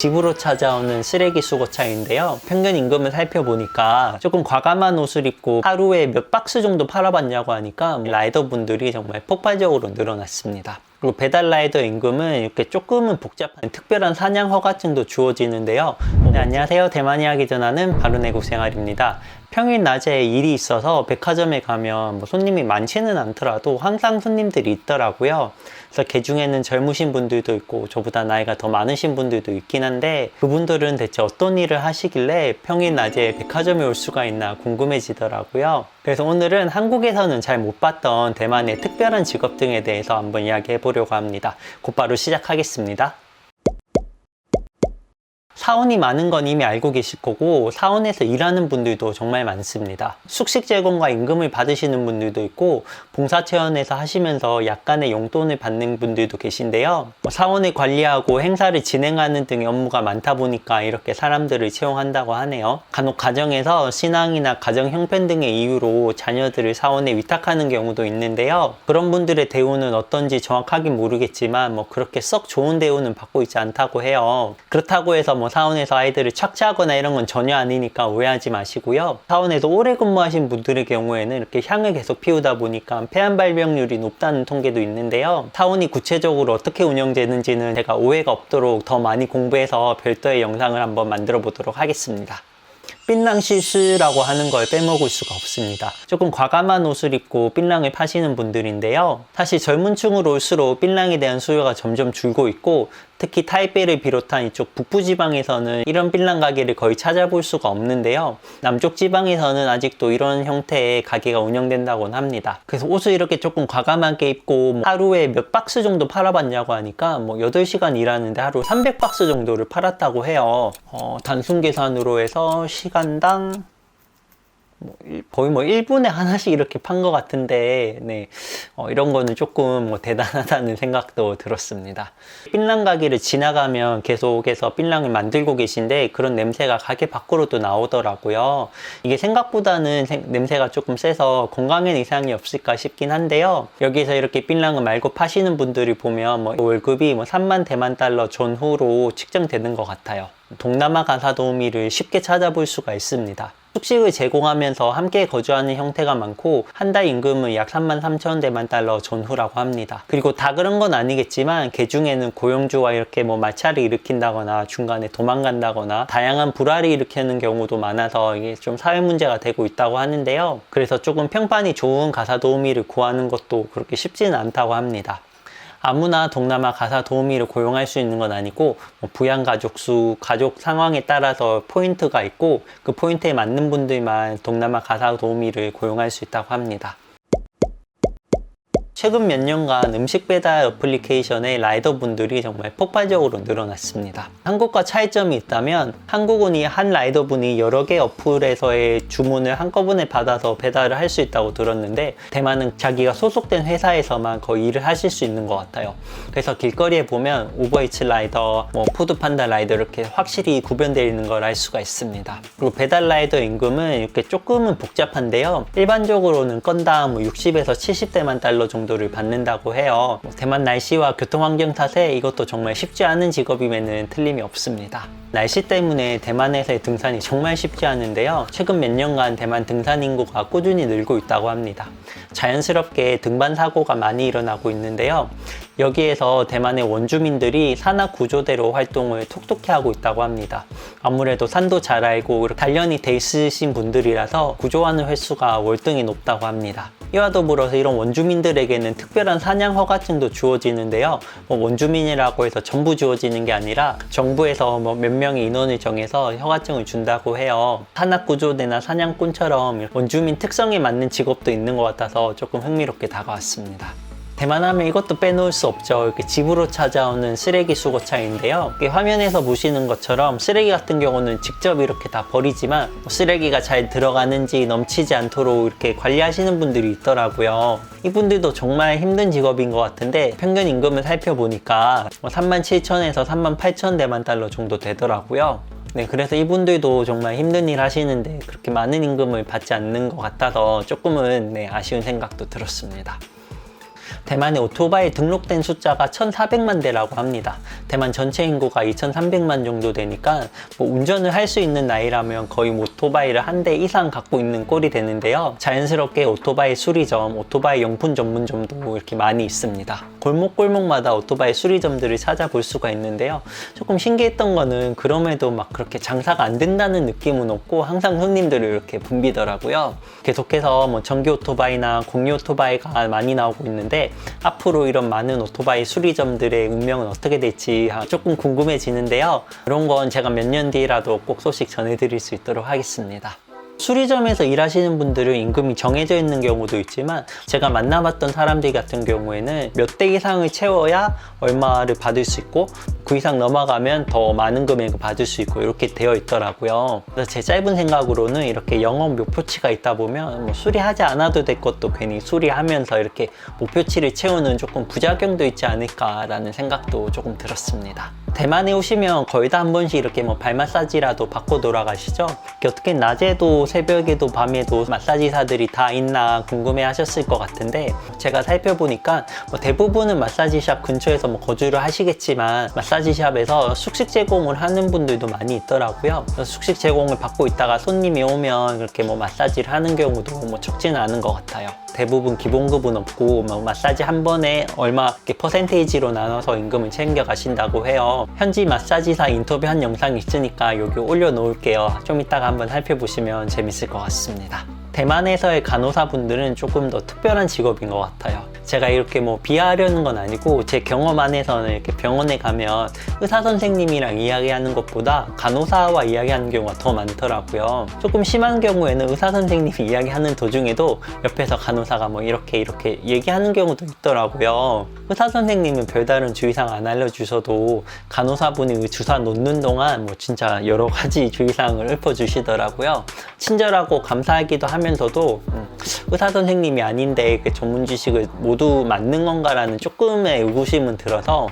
집으로 찾아오는 쓰레기 수거차인데요. 평균 임금을 살펴보니까 조금 과감한 옷을 입고 하루에 몇 박스 정도 팔아봤냐고 하니까 라이더분들이 정말 폭발적으로 늘어났습니다. 그리고 배달 라이더 임금은 이렇게 조금은 복잡한 특별한 사냥 허가증도 주어지는데요. 네, 안녕하세요. 대만 이야기 전하는 바른애국 생활입니다. 평일 낮에 일이 있어서 백화점에 가면 손님이 많지는 않더라도 항상 손님들이 있더라고요. 그래서 그 중에는 젊으신 분들도 있고 저보다 나이가 더 많으신 분들도 있긴 한데 그분들은 대체 어떤 일을 하시길래 평일 낮에 백화점에 올 수가 있나 궁금해지더라고요. 그래서 오늘은 한국에서는 잘 못 봤던 대만의 특별한 직업 등에 대해서 한번 이야기해 보려고 합니다. 곧바로 시작하겠습니다. 사원이 많은 건 이미 알고 계실 거고 사원에서 일하는 분들도 정말 많습니다. 숙식 제공과 임금을 받으시는 분들도 있고 봉사체험에서 하시면서 약간의 용돈을 받는 분들도 계신데요. 사원을 관리하고 행사를 진행하는 등의 업무가 많다 보니까 이렇게 사람들을 채용한다고 하네요. 간혹 가정에서 신앙이나 가정 형편 등의 이유로 자녀들을 사원에 위탁하는 경우도 있는데요. 그런 분들의 대우는 어떤지 정확하게 모르겠지만 그렇게 썩 좋은 대우는 받고 있지 않다고 해요. 그렇다고 해서 사원에서 아이들을 착취하거나 이런 건 전혀 아니니까 오해하지 마시고요. 사원에서 오래 근무하신 분들의 경우에는 이렇게 향을 계속 피우다 보니까 폐암 발병률이 높다는 통계도 있는데요. 사원이 구체적으로 어떻게 운영되는지는 제가 오해가 없도록 더 많이 공부해서 별도의 영상을 한번 만들어 보도록 하겠습니다. 삔랑시스라고 하는 걸 빼먹을 수가 없습니다. 조금 과감한 옷을 입고 삔랑을 파시는 분들인데요. 사실 젊은 층으로 올수록 삔랑에 대한 수요가 점점 줄고 있고 특히 타이베이를 비롯한 이쪽 북부지방에서는 이런 삔랑 가게를 거의 찾아볼 수가 없는데요. 남쪽 지방에서는 아직도 이런 형태의 가게가 운영된다고는 합니다. 그래서 옷을 이렇게 조금 과감하게 입고 하루에 몇 박스 정도 팔아봤냐고 하니까 8시간 일하는데 하루 300박스 정도를 팔았다고 해요. 단순 계산으로 해서 시간당 거의 1분에 하나씩 이렇게 판 것 같은데 이런 거는 조금 대단하다는 생각도 들었습니다. 삔랑 가게를 지나가면 계속해서 삔랑을 만들고 계신데 그런 냄새가 가게 밖으로도 나오더라고요. 이게 생각보다는 냄새가 조금 세서 건강엔 이상이 없을까 싶긴 한데요. 여기서 이렇게 삔랑을 말고 파시는 분들이 보면 월급이 3만 대만 달러 전후로 측정되는 것 같아요. 동남아 가사 도우미를 쉽게 찾아볼 수가 있습니다. 숙식을 제공하면서 함께 거주하는 형태가 많고 한 달 임금은 약 33,000 대만 달러 전후라고 합니다. 그리고 다 그런 건 아니겠지만 그 중에는 고용주와 이렇게 마찰을 일으킨다거나 중간에 도망간다거나 다양한 불화를 일으키는 경우도 많아서 이게 좀 사회 문제가 되고 있다고 하는데요. 그래서 조금 평판이 좋은 가사 도우미를 구하는 것도 그렇게 쉽지는 않다고 합니다. 아무나 동남아 가사 도우미를 고용할 수 있는 건 아니고 부양 가족 수, 가족 상황에 따라서 포인트가 있고 그 포인트에 맞는 분들만 동남아 가사 도우미를 고용할 수 있다고 합니다. 최근 몇 년간 음식 배달 어플리케이션의 라이더 분들이 정말 폭발적으로 늘어났습니다. 한국과 차이점이 있다면 한국은 한 라이더 분이 여러 개 어플에서의 주문을 한꺼번에 받아서 배달을 할 수 있다고 들었는데 대만은 자기가 소속된 회사에서만 거의 일을 하실 수 있는 것 같아요. 그래서 길거리에 보면 우버이츠 라이더, 푸드판다 라이더 이렇게 확실히 구별되어 있는 걸 알 수가 있습니다. 그리고 배달 라이더 임금은 이렇게 조금은 복잡한데요. 일반적으로는 건당 60에서 70대만 달러 정도 를 받는다고 해요. 대만 날씨와 교통환경 탓에 이것도 정말 쉽지 않은 직업임에는 틀림이 없습니다. 날씨 때문에 대만에서의 등산이 정말 쉽지 않은데요. 최근 몇 년간 대만 등산 인구가 꾸준히 늘고 있다고 합니다. 자연스럽게 등반 사고가 많이 일어나고 있는데요. 여기에서 대만의 원주민들이 산악 구조대로 활동을 톡톡히 하고 있다고 합니다. 아무래도 산도 잘 알고 단련이 돼 있으신 분들이라서 구조하는 횟수가 월등히 높다고 합니다. 이와 더불어서 이런 원주민들에게는 특별한 사냥 허가증도 주어지는데요. 원주민이라고 해서 전부 주어지는 게 아니라 정부에서 몇 명의 인원을 정해서 허가증을 준다고 해요. 산악구조대나 사냥꾼처럼 원주민 특성에 맞는 직업도 있는 것 같아서 조금 흥미롭게 다가왔습니다. 대만 하면 이것도 빼놓을 수 없죠. 이렇게 집으로 찾아오는 쓰레기 수거차인데요. 화면에서 보시는 것처럼 쓰레기 같은 경우는 직접 이렇게 다 버리지만 쓰레기가 잘 들어가는지 넘치지 않도록 이렇게 관리하시는 분들이 있더라고요. 이분들도 정말 힘든 직업인 것 같은데 평균 임금을 살펴보니까 37,000에서 38,000 대만 달러 정도 되더라고요. 그래서 이분들도 정말 힘든 일 하시는데 그렇게 많은 임금을 받지 않는 것 같아서 조금은 아쉬운 생각도 들었습니다. 대만의 오토바이 등록된 숫자가 1,400만 대라고 합니다. 대만 전체 인구가 2,300만 정도 되니까 뭐 운전을 할 수 있는 나이라면 거의 오토바이를 한 대 이상 갖고 있는 꼴이 되는데요. 자연스럽게 오토바이 수리점, 오토바이 용품 전문점도 이렇게 많이 있습니다. 골목골목마다 오토바이 수리점들을 찾아볼 수가 있는데요. 조금 신기했던 거는 그럼에도 막 그렇게 장사가 안 된다는 느낌은 없고 항상 손님들을 이렇게 붐비더라고요. 계속해서 뭐 전기 오토바이나 공유 오토바이가 많이 나오고 있는데 앞으로 이런 많은 오토바이 수리점들의 운명은 어떻게 될지 조금 궁금해지는데요. 그런 건 제가 몇 년 뒤라도 꼭 소식 전해드릴 수 있도록 하겠습니다. 수리점에서 일하시는 분들은 임금이 정해져 있는 경우도 있지만 제가 만나봤던 사람들 같은 경우에는 몇 대 이상을 채워야 얼마를 받을 수 있고 그 이상 넘어가면 더 많은 금액을 받을 수 있고 이렇게 되어 있더라고요. 그래서 제 짧은 생각으로는 이렇게 영업 목표치가 있다 보면 뭐 수리하지 않아도 될 것도 괜히 수리하면서 이렇게 목표치를 채우는 조금 부작용도 있지 않을까라는 생각도 조금 들었습니다. 대만에 오시면 거의 다 한 번씩 이렇게 뭐 발 마사지라도 받고 돌아가시죠? 어떻게 낮에도 새벽에도 밤에도 마사지사들이 다 있나 궁금해 하셨을 것 같은데 제가 살펴보니까 뭐 대부분은 마사지샵 근처에서 뭐 거주를 하시겠지만 마사지샵에서 숙식 제공을 하는 분들도 많이 있더라고요. 그래서 숙식 제공을 받고 있다가 손님이 오면 이렇게 뭐 마사지를 하는 경우도 뭐 적지는 않은 것 같아요. 대부분 기본급은 없고 뭐 마사지 한 번에 얼마 이렇게 퍼센테이지로 나눠서 임금을 챙겨 가신다고 해요. 현지 마사지사 인터뷰한 영상이 있으니까 여기 올려놓을게요. 좀 이따가 한번 살펴보시면 재밌을 것 같습니다. 대만에서의 간호사분들은 조금 더 특별한 직업인 것 같아요. 제가 이렇게 뭐 비하하려는 건 아니고 제 경험 안에서는 이렇게 병원에 가면 의사 선생님이랑 이야기하는 것보다 간호사와 이야기하는 경우가 더 많더라고요. 조금 심한 경우에는 의사 선생님이 이야기하는 도중에도 옆에서 간호사가 뭐 이렇게 얘기하는 경우도 있더라고요. 의사 선생님은 별다른 주의사항 안 알려주셔도 간호사분이 주사 놓는 동안 뭐 진짜 여러 가지 주의사항을 읊어주시더라고요. 친절하고 감사하기도 하면서도 의사 선생님이 아닌데 그 전문 지식을 모두 맞는 건가라는 조금의 의구심은 들어서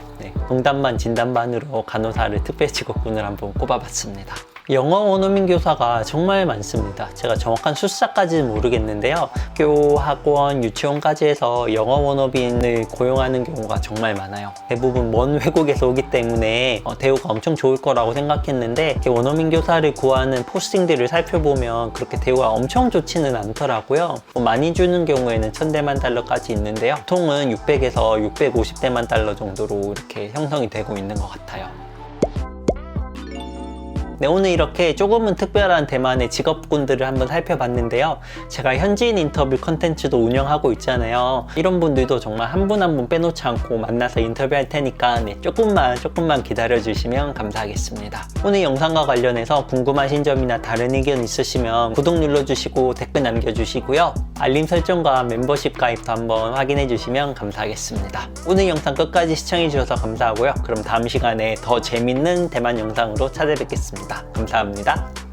농담 반 진담 반으로 간호사를 특별 직업군을 한번 꼽아봤습니다. 영어 원어민 교사가 정말 많습니다. 제가 정확한 숫자까지는 모르겠는데요. 학교, 학원, 유치원까지 해서 영어 원어민을 고용하는 경우가 정말 많아요. 대부분 먼 외국에서 오기 때문에 대우가 엄청 좋을 거라고 생각했는데 원어민 교사를 구하는 포스팅들을 살펴보면 그렇게 대우가 엄청 좋지는 않더라고요. 많이 주는 경우에는 1,000대만 달러까지 있는데요. 보통은 600에서 650대만 달러 정도로 이렇게 형성이 되고 있는 것 같아요. 네, 오늘 이렇게 조금은 특별한 대만의 직업군들을 한번 살펴봤는데요. 제가 현지인 인터뷰 컨텐츠도 운영하고 있잖아요. 이런 분들도 정말 한 분 한 분 빼놓지 않고 만나서 인터뷰할 테니까 조금만 기다려주시면 감사하겠습니다. 오늘 영상과 관련해서 궁금하신 점이나 다른 의견 있으시면 구독 눌러주시고 댓글 남겨주시고요. 알림 설정과 멤버십 가입도 한번 확인해 주시면 감사하겠습니다. 오늘 영상 끝까지 시청해 주셔서 감사하고요. 그럼 다음 시간에 더 재밌는 대만 영상으로 찾아뵙겠습니다. 감사합니다.